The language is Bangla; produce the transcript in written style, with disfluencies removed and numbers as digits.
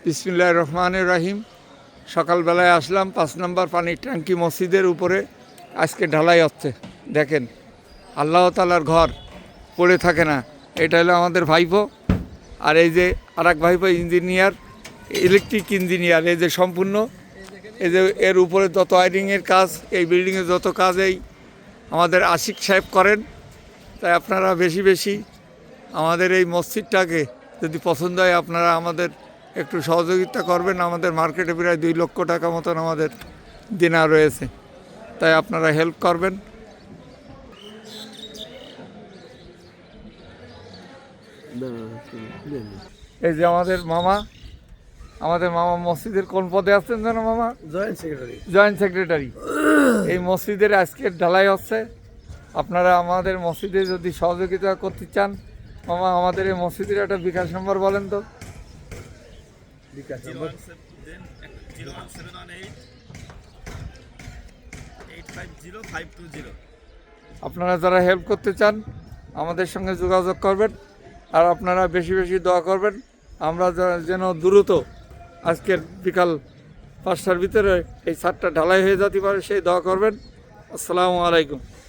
বিসমিল্লাহির রহমানির রহিম। সকালবেলায় আসলাম 5 নম্বর পানির ট্যাঙ্কি মসজিদের উপরে আজকে ঢালাই হচ্ছে। দেখেন, আল্লাহ তাআলার ঘর পড়ে থাকে না। এটা হলো আমাদের ভাইপো, আর এই যে আরেক ভাইপো ইঞ্জিনিয়ার, ইলেকট্রিক ইঞ্জিনিয়ার। এই যে সম্পূর্ণ এই যে এর উপরে যত ওয়ারিংয়ের কাজ, এই বিল্ডিংয়ের যত কাজ এই আমাদের আশিক সাহেব করেন। তাই আপনারা বেশি বেশি আমাদের এই মসজিদটাকে যদি পছন্দ হয় আপনারা আমাদের একটু সহযোগিতা করবেন। আমাদের মার্কেটে প্রায় 2 লক্ষ টাকা মতন আমাদের দেনা রয়েছে, তাই আপনারা হেল্প করবেন। এই যে আমাদের মামা মসজিদের কোন পদে আছেন যেন মামা? Joint secretary. এই মসজিদের আজকের ঢালাই হচ্ছে। আপনারা আমাদের মসজিদে যদি সহযোগিতা করতে চান, মামা আমাদের এই মসজিদের একটা বিকাশ নম্বর বলেন তো। আপনারা যারা হেল্প করতে চান আমাদের সঙ্গে যোগাযোগ করবেন, আর আপনারা বেশি বেশি দোয়া করবেন আমরা যেন দ্রুত আজকের বিকাল 5টার ভিতরে এই ছাদটা ঢালাই হয়ে যেতে পারে, সেই দোয়া করবেন। আসসালামু আলাইকুম।